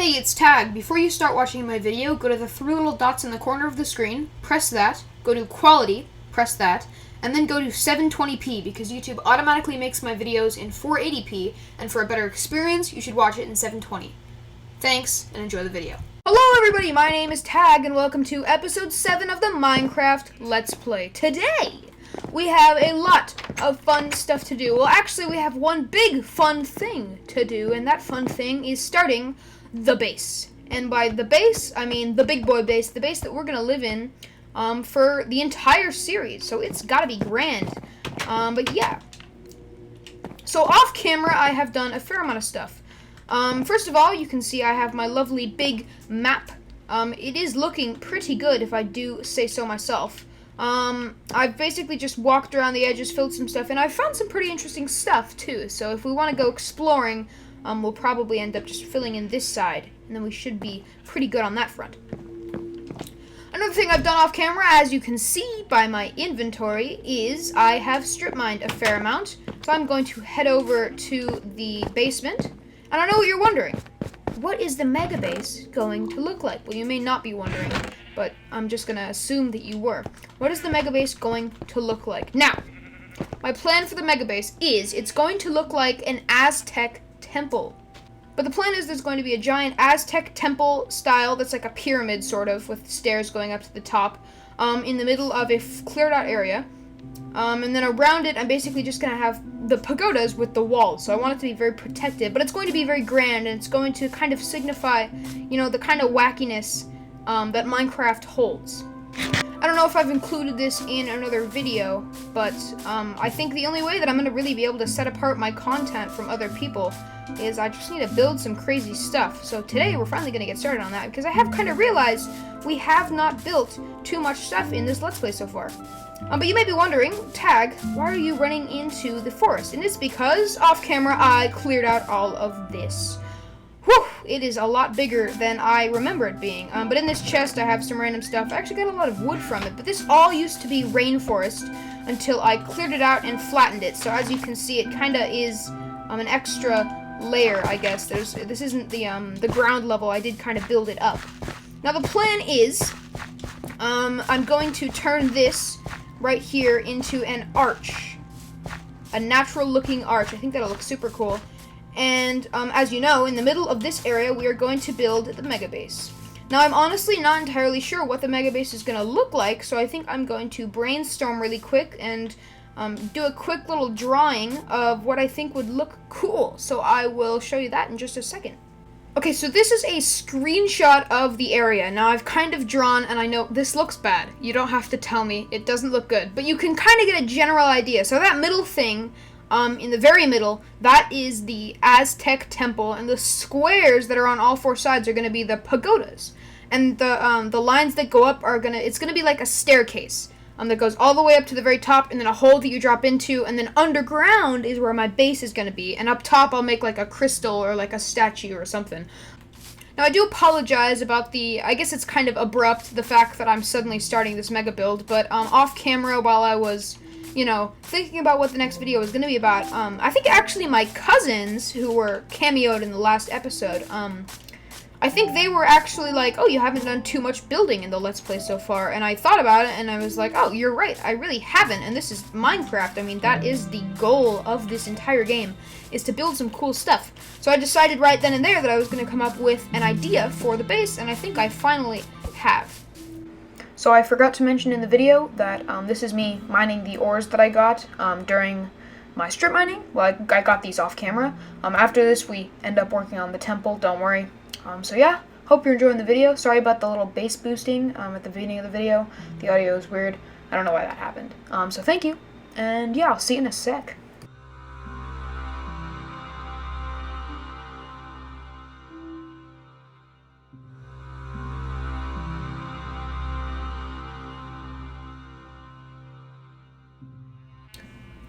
Hey, it's Tag. Before you start watching my video, go to the three little dots in the corner of the screen, press that, go to Quality, press that, and then go to 720p because YouTube automatically makes my videos in 480p, and for a better experience, you should watch it in 720. Thanks, and enjoy the video. Hello everybody, my name is Tag, and welcome to episode 7 of the Minecraft Let's Play. Today, we have a lot of fun stuff to do. Well, actually, we have one big fun thing to do, and that fun thing is starting the base. And by the base, I mean the big boy base, the base that we're going to live in for the entire series. So it's got to be grand. But yeah. So off camera, I have done a fair amount of stuff. First of all, you can see I have my lovely big map. It is looking pretty good, if I do say so myself. I've basically just walked around the edges, filled some stuff, and I've found some pretty interesting stuff, too. So if we want to go exploring, we'll probably end up just filling in this side, and then we should be pretty good on that front. Another thing I've done off camera, as you can see by my inventory, is I have strip mined a fair amount. So I'm going to head over to the basement. And I know what you're wondering. What is the mega base going to look like? Well, you may not be wondering, but I'm just going to assume that you were. What is the mega base going to look like? Now, my plan for the mega base is it's going to look like an Aztec temple. But the plan is there's going to be a giant Aztec temple style that's like a pyramid sort of with stairs going up to the top in the middle of a cleared out area. And then around it I'm basically just going to have the pagodas with the walls. So I want it to be very protected, but it's going to be very grand and it's going to kind of signify, you know, the kind of wackiness that Minecraft holds. I don't know if I've included this in another video, but I think the only way that I'm going to really be able to set apart my content from other people is I just need to build some crazy stuff. So today we're finally going to get started on that because I have kind of realized we have not built too much stuff in this Let's Play so far. But you may be wondering, Tag, why are you running into the forest? And it's because off camera I cleared out all of this. Whew, it is a lot bigger than I remember it being. But in this chest I have some random stuff. I actually got a lot of wood from it, but this all used to be rainforest until I cleared it out and flattened it. So as you can see, it kind of is an extra layer, I guess. This isn't the ground level. I did kind of build it up. Now the plan is I'm going to turn this right here into an arch. A natural looking arch. I think that'll look super cool. And as you know, in the middle of this area, we are going to build the mega base. Now, I'm honestly not entirely sure what the mega base is going to look like, so I think I'm going to brainstorm really quick and do a quick little drawing of what I think would look cool. So I will show you that in just a second. Okay, so this is a screenshot of the area. Now, I've kind of drawn, and I know this looks bad. You don't have to tell me. It doesn't look good. But you can kind of get a general idea. So that middle thing, in the very middle, that is the Aztec temple, and the squares that are on all four sides are going to be the pagodas. And the lines that go up are it's going to be like a staircase. That goes all the way up to the very top, and then a hole that you drop into, and then underground is where my base is going to be, and up top I'll make like a crystal or like a statue or something. Now I do apologize about I guess it's kind of abrupt, the fact that I'm suddenly starting this mega build, but off camera while I was, you know, thinking about what the next video was going to be about, I think actually my cousins who were cameoed in the last episode, I think they were actually like, oh, you haven't done too much building in the Let's Play so far. And I thought about it, and I was like, oh, you're right. I really haven't. And this is Minecraft. I mean, that is the goal of this entire game, is to build some cool stuff. So I decided right then and there that I was going to come up with an idea for the base, and I think I finally have. So I forgot to mention in the video that this is me mining the ores that I got during my strip mining. Well, I got these off camera. After this, we end up working on the temple. Don't worry. So yeah, hope you're enjoying the video. Sorry about the little bass boosting at the beginning of the video. The audio is weird. I don't know why that happened. So thank you, and yeah, I'll see you in a sec.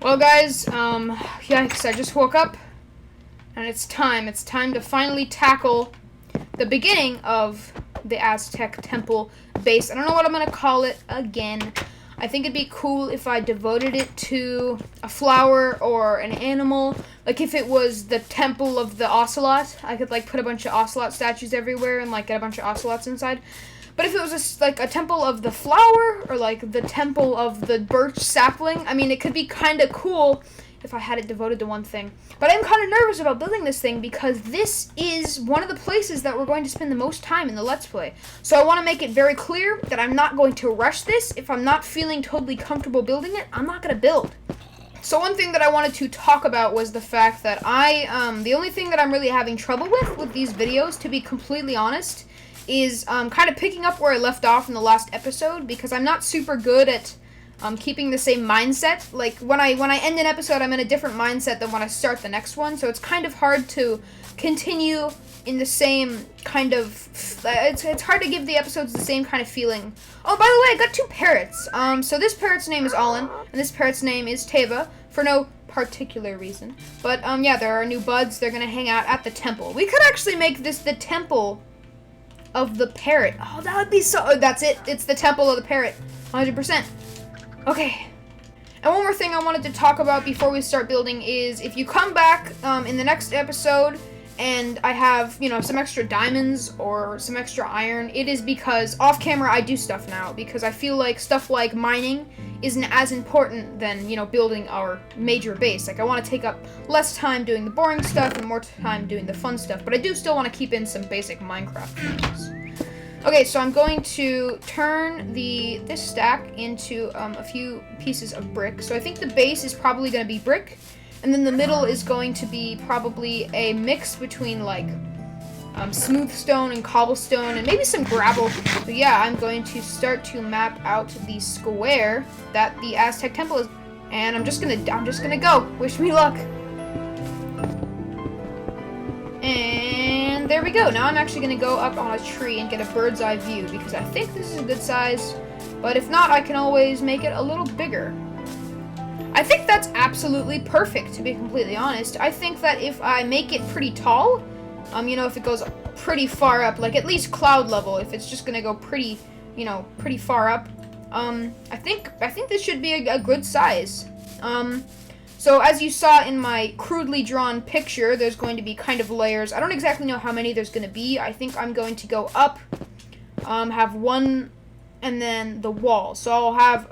Well guys, yikes, I just woke up, and it's time to finally tackle the beginning of the Aztec temple base. I don't know what I'm going to call it again. I think it'd be cool if I devoted it to a flower or an animal. Like if it was the temple of the ocelot, I could like put a bunch of ocelot statues everywhere and like get a bunch of ocelots inside. But if it was like a temple of the flower or like the temple of the birch sapling, I mean, it could be kind of cool if I had it devoted to one thing. But I'm kind of nervous about building this thing because this is one of the places that we're going to spend the most time in the Let's Play. So I want to make it very clear that I'm not going to rush this. If I'm not feeling totally comfortable building it, I'm not going to build. So one thing that I wanted to talk about was the fact that the only thing that I'm really having trouble with these videos, to be completely honest, is kind of picking up where I left off in the last episode, because I'm not super good at keeping the same mindset. Like when I end an episode, I'm in a different mindset than when I start the next one, so it's kind of hard to continue in the same kind of, it's hard to give the episodes the same kind of feeling. Oh, by the way, I got 2 parrots. So this parrot's name is Olin, and this parrot's name is Teva, for no particular reason. But yeah, there are new buds. They're gonna hang out at the temple. We could actually make this the temple of the parrot. Oh, that would be so, oh, that's it. It's the temple of the parrot, 100%. Okay. And one more thing I wanted to talk about before we start building is if you come back in the next episode and I have, you know, some extra diamonds or some extra iron, it is because off camera I do stuff now, because I feel like stuff like mining isn't as important than, you know, building our major base. Like I want to take up less time doing the boring stuff and more time doing the fun stuff, but I do still want to keep in some basic Minecraft features. Okay, so I'm going to turn this stack into a few pieces of brick. So I think the base is probably going to be brick, and then the middle is going to be probably a mix between like smooth stone and cobblestone and maybe some gravel. So yeah, I'm going to start to map out the square that the Aztec temple is, and I'm just gonna go. Wish me luck. And there we go. Now I'm actually going to go up on a tree and get a bird's eye view, because I think this is a good size, but if not, I can always make it a little bigger. I think that's absolutely perfect, to be completely honest. I think that if I make it pretty tall, you know, if it goes pretty far up, like at least cloud level, if it's just going to go pretty, you know, pretty far up, I think this should be a good size. So as you saw in my crudely drawn picture, there's going to be kind of layers. I don't exactly know how many there's going to be. I think I'm going to go up, have one, and then the wall. So I'll have,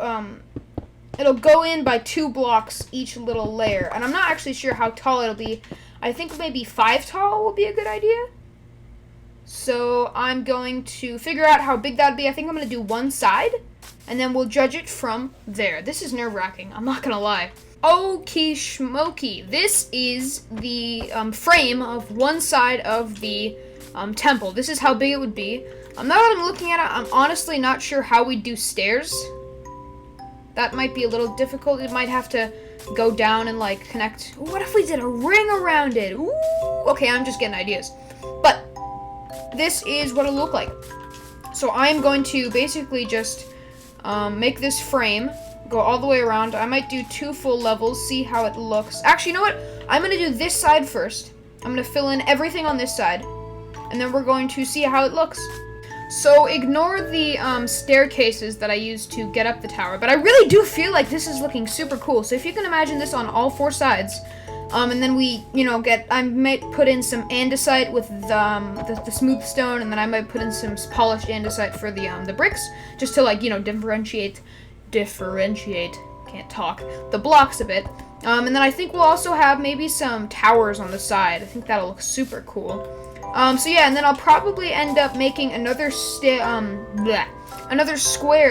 it'll go in by 2 blocks each little layer. And I'm not actually sure how tall it'll be. I think maybe 5 tall will be a good idea. So I'm going to figure out how big that'd be. I think I'm going to do one side, and then we'll judge it from there. This is nerve-wracking, I'm not going to lie. Okie schmoky. This is the frame of one side of the temple. This is how big it would be. Now that I'm looking at it, I'm honestly not sure how we do stairs. That might be a little difficult. It might have to go down and like connect. What if we did a ring around it? Ooh. Okay, I'm just getting ideas. But this is what it'll look like. So I'm going to basically just make this frame go all the way around. I might do 2 full levels, see how it looks. Actually, you know what? I'm going to do this side first. I'm going to fill in everything on this side, and then we're going to see how it looks. So ignore the staircases that I used to get up the tower, but I really do feel like this is looking super cool. So if you can imagine this on all 4 sides, and then we, you know, I might put in some andesite with the smooth stone, and then I might put in some polished andesite for the bricks, just to like, you know, differentiate, can't talk, the blocks a bit. And then I think we'll also have maybe some towers on the side. I think that'll look super cool. So yeah, and then I'll probably end up making another square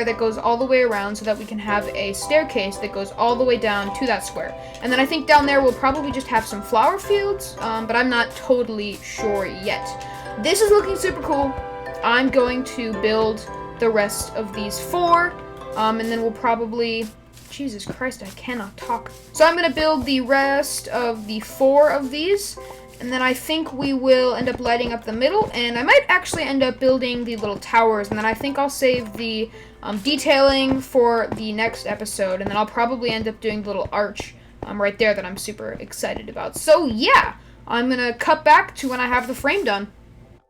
that goes all the way around, so that we can have a staircase that goes all the way down to that square. And then I think down there we'll probably just have some flower fields, but I'm not totally sure yet. This is looking super cool. I'm going to build the rest of these 4, and then we'll probably, Jesus Christ, I cannot talk. So I'm going to build the rest of the 4 of these, and then I think we will end up lighting up the middle, and I might actually end up building the little towers, and then I think I'll save the detailing for the next episode, and then I'll probably end up doing the little arch right there that I'm super excited about. So yeah, I'm going to cut back to when I have the frame done.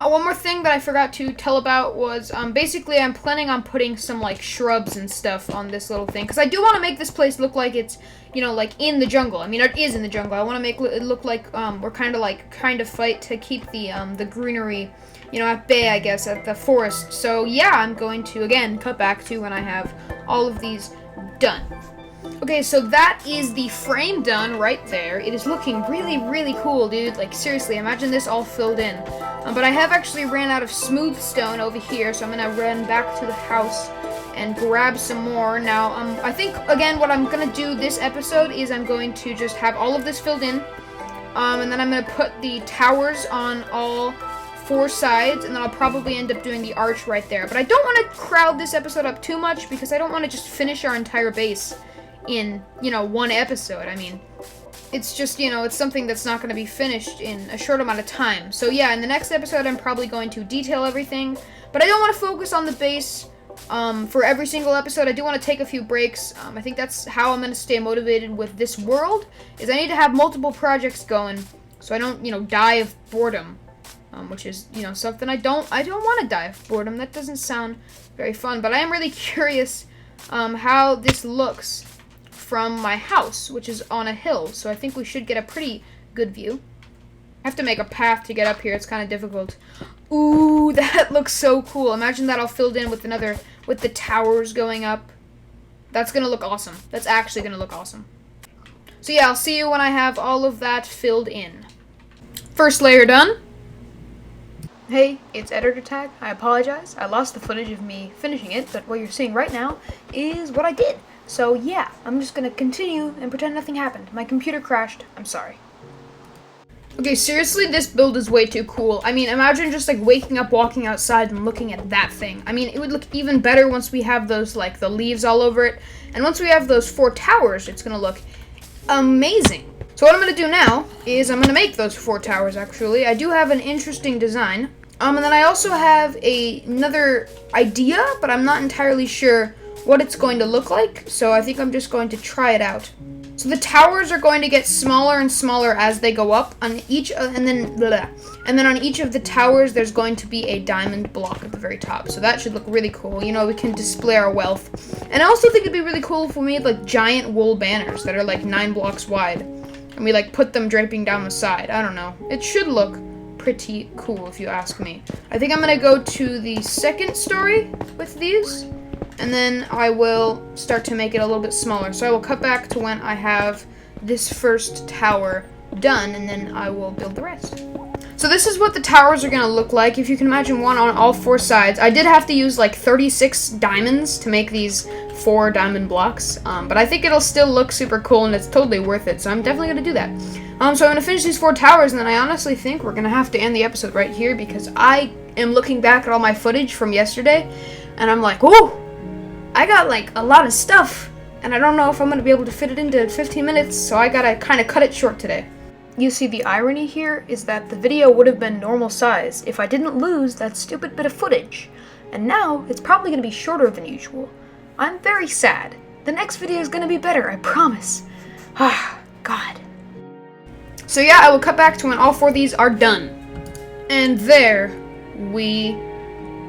One more thing that I forgot to tell about was, basically I'm planning on putting some, like, shrubs and stuff on this little thing. Because I do want to make this place look like it's, you know, like, in the jungle. I mean, it is in the jungle. I want to make it look like, we're kind of fight to keep the greenery, you know, at bay, I guess, at the forest. So, yeah, I'm going to, again, cut back to when I have all of these done. Okay, so that is the frame done right there. It is looking really, really cool, dude. Like, seriously, imagine this all filled in. But I have actually ran out of smooth stone over here, so I'm going to run back to the house and grab some more. Now, I think, again, what I'm going to do this episode is I'm going to just have all of this filled in. And then I'm going to put the towers on all 4 sides, and then I'll probably end up doing the arch right there. But I don't want to crowd this episode up too much, because I don't want to just finish our entire base in, you know, 1 episode. I mean, it's just, you know, it's something that's not going to be finished in a short amount of time. So yeah, in the next episode, I'm probably going to detail everything, but I don't want to focus on the base for every single episode. I do want to take a few breaks. I think that's how I'm going to stay motivated with this world, is I need to have multiple projects going, so I don't, you know, die of boredom, which is, you know, something I don't want to die of boredom. That doesn't sound very fun, but I am really curious how this looks from my house, which is on a hill, so I think we should get a pretty good view. I have to make a path to get up here. It's kind of difficult. Ooh, that looks so cool. Imagine that all filled in with the towers going up. That's gonna look awesome. That's actually gonna look awesome. So yeah, I'll see you when I have all of that filled in. First layer done. Hey, it's Editor Tag. I apologize. I lost the footage of me finishing it, but what you're seeing right now is what I did. So yeah, I'm just gonna continue and pretend nothing happened. My computer crashed. I'm sorry. Okay, seriously, this build is way too cool. I mean, imagine just like waking up, walking outside, and looking at that thing. I mean, it would look even better once we have those, like, the leaves all over it. And once we have those 4 towers, it's gonna look amazing. So what I'm gonna do now is I'm gonna make those 4 towers, actually. I do have an interesting design. And then I also have another idea, but I'm not entirely sure what it's going to look like, so I think I'm just going to try it out. So the towers are going to get smaller and smaller as they go up on each, and then on each of the towers there's going to be a diamond block at the very top. So that should look really cool. You know, we can display our wealth. And I also think it'd be really cool if we made like giant wool banners that are like 9 blocks wide, and we like put them draping down the side. I don't know. It should look pretty cool if you ask me. I think I'm gonna go to the 2nd story with these, and then I will start to make it a little bit smaller. So I will cut back to when I have this first tower done, and then I will build the rest. So this is what the towers are going to look like. If you can imagine one on all 4 sides. I did have to use like 36 diamonds to make these 4 diamond blocks, but I think it'll still look super cool, and it's totally worth it, so I'm definitely going to do that. So I'm going to finish these 4 towers, and then I honestly think we're going to have to end the episode right here, because I am looking back at all my footage from yesterday, and I'm like, ooh, I got like a lot of stuff, and I don't know if I'm going to be able to fit it into 15 minutes, so I gotta kind of cut it short today. You see, the irony here is that the video would have been normal size if I didn't lose that stupid bit of footage, and now it's probably going to be shorter than usual. I'm very sad. The next video is going to be better, I promise. Ah, God. So yeah, I will cut back to when all 4 of these are done. And there we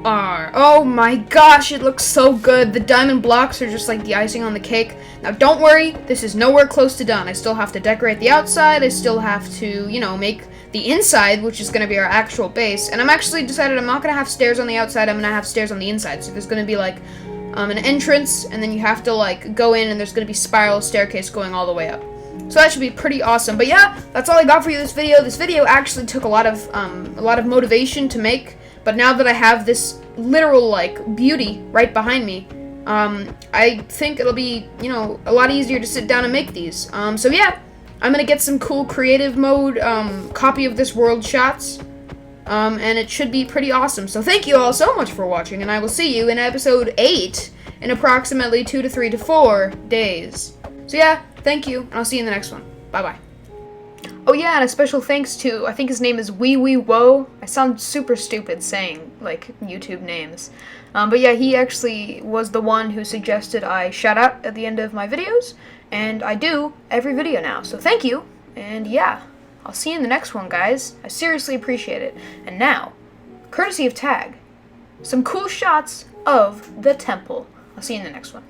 are. Oh my gosh, it looks so good. The diamond blocks are just like the icing on the cake. Now don't worry, this is nowhere close to done. I still have to decorate the outside. I still have to, you know, make the inside, which is going to be our actual base. And I'm actually decided I'm not going to have stairs on the outside. I'm going to have stairs on the inside. So there's going to be like an entrance, and then you have to like go in, and there's going to be spiral staircase going all the way up. So that should be pretty awesome. But yeah, that's all I got for you this video. This video actually took a lot of motivation to make. But now that I have this literal, like, beauty right behind me, I think it'll be, you know, a lot easier to sit down and make these. So yeah, I'm gonna get some cool creative mode, copy of this world shots, and it should be pretty awesome. So thank you all so much for watching, and I will see you in episode 8 in approximately 2 to 3 to 4 days. So yeah, thank you, and I'll see you in the next one. Bye-bye. Oh yeah, and a special thanks to, I think his name is Wee Wee Woe. I sound super stupid saying, like, YouTube names. But yeah, he actually was the one who suggested I shout out at the end of my videos, and I do every video now. So thank you, and yeah, I'll see you in the next one, guys. I seriously appreciate it. And now, courtesy of Tag. Some cool shots of the temple. I'll see you in the next one.